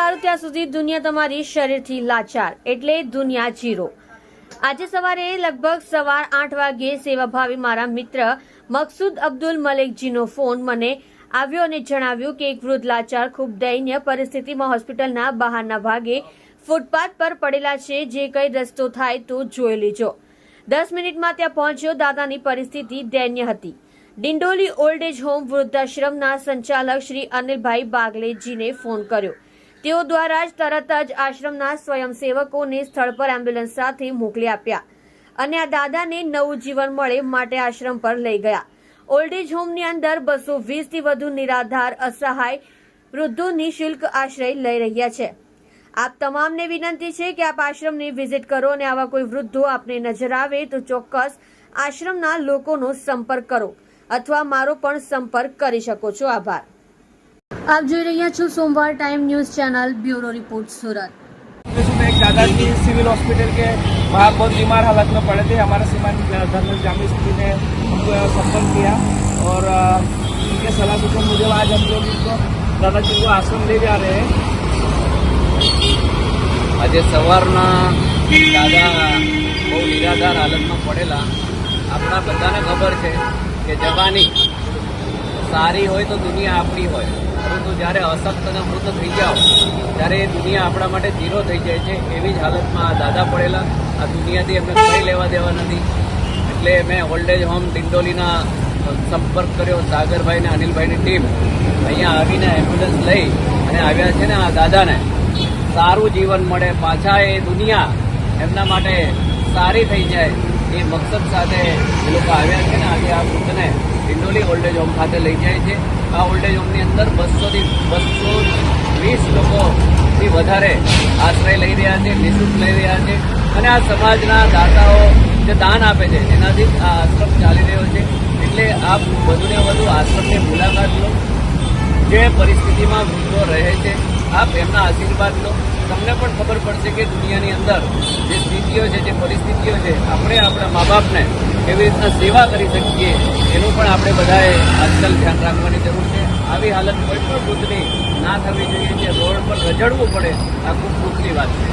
તમારું ત્યાં સુધી દુનિયા તમારી શરીરથી લાચાર એટલે દુનિયા જીરો। આજે સવારે લગભગ સવાર 8 વાગ્યે સેવાભાવી મારા મિત્ર મકસૂદ અબ્દુલ મલેકજીનો ફોન મને આવ્યો અને જણાવ્યું કે એક વૃદ્ધ લાચાર ખૂબ દયનીય પરિસ્થિતિમાં હોસ્પિટલના બહારના ભાગે ફૂટપાથ પર પડેલા છે, જે કઈ રસ્તો થાય તો જોઈ લેજો। 10 મિનિટમાં ત્યાં પહોંચ્યો। દાદાની પરિસ્થિતિ દયનીય હતી। ડિંડોલી ઓલ્ડ એજ હોમ વૃદ્ધાશ્રમના સંચાલક શ્રી અનિલભાઈ બાગલેજીને ફોન કર્યો। તેઓ દ્વારા જ તરત જ આશ્રમના સ્વયંસેવકોને સ્થળ પર એમ્બ્યુલન્સ સાથે મોકલી આપ્યા અને આ દાદાને નવું જીવન મળે માટે આશ્રમ પર લઈ ગયા। ઓલ્ડ એજ હોમની અંદર 220 થી વધુ નિરાધાર અસહાય વૃદ્ધો નિઃશુલ્ક આશ્રય લઈ રહ્યા છે। આપ તમામને વિનંતી છે કે આપ આશ્રમની વિઝિટ કરો અને આવા કોઈ વૃદ્ધો આપને નજર આવે તો ચોક્કસ આશ્રમના લોકોનો સંપર્ક કરો અથવા મારો પણ સંપર્ક કરી શકો છો। આભાર। आप જોઈ રહ્યા છો सोमवार time news channel, bureau report, Surat. एक दादाजी सिविल हॉस्पिटल के वहाँ बहुत बीमार हालत में पड़े थे। हमारे श्रीमान धर्मेश जामिस जी ने उनको संपर्क किया और उनके सलाह सूचन मुझे आज हम लोग इनको दादाजी को आश्रम ले जा रहे हैं। आज सवारना दादा बहु निराधार हालत में पड़ेला। अपना बधाने खबर है कि जवानी सारी होय तो दुनिया आपणी होय, परंतु જ્યારે અશક્ત અને મૃત થઈ જાઓ ત્યારે એ દુનિયા આપણા માટે ઝીરો થઈ જાય છે। એવી જ હાલતમાં આ દાદા પડેલા। આ દુનિયાથી એમને કંઈ લેવા દેવા નથી, એટલે મેં ઓલ્ડ એજ હોમ ડિંડોલીના સંપર્ક કર્યો। સાગરભાઈ ને અનિલભાઈની ટીમ અહીંયા આવીને એમ્બ્યુલન્સ લઈ અને આવ્યા છે ને આ દાદાને સારું જીવન મળે, પાછા એ દુનિયા એમના માટે સારી થઈ જાય એ મકસદ સાથે એ લોકો આવ્યા છે ને આજે આ વૃદ્ધને ડિંડોલી ઓલ્ડ એજ હોમ ખાતે લઈ જાય છે। આ ઓલ્ડ એજ હોમની અંદર 200 થી 220 લોકોથી વધારે આશ્રય લઈ રહ્યા છે, નિઃશુલ્ક લઈ રહ્યા છે અને આ સમાજના દાતાઓ જે દાન આપે છે એનાથી આ આશ્રમ ચાલી રહ્યો છે। એટલે આપ વધુને વધુ આશ્રમની મુલાકાત લો। જે પરિસ્થિતિમાં વૃદ્ધો રહે છે આપ એમના આશીર્વાદ લો। તમને પણ ખબર પડશે કે દુનિયાની અંદર જે સ્થિતિઓ છે, જે પરિસ્થિતિઓ છે, આપણે આપણા મા બાપને કેવી રીતના સેવા કરી શકીએ એનું પણ આપણે બધાએ આજકાલ ધ્યાન રાખવાની જરૂર છે। આવી હાલત કોઈ પણ વૃદ્ધની ના થવી જોઈએ। જે રોડ પર રજડવું પડે આ ખૂબ દુઃખની વાત છે।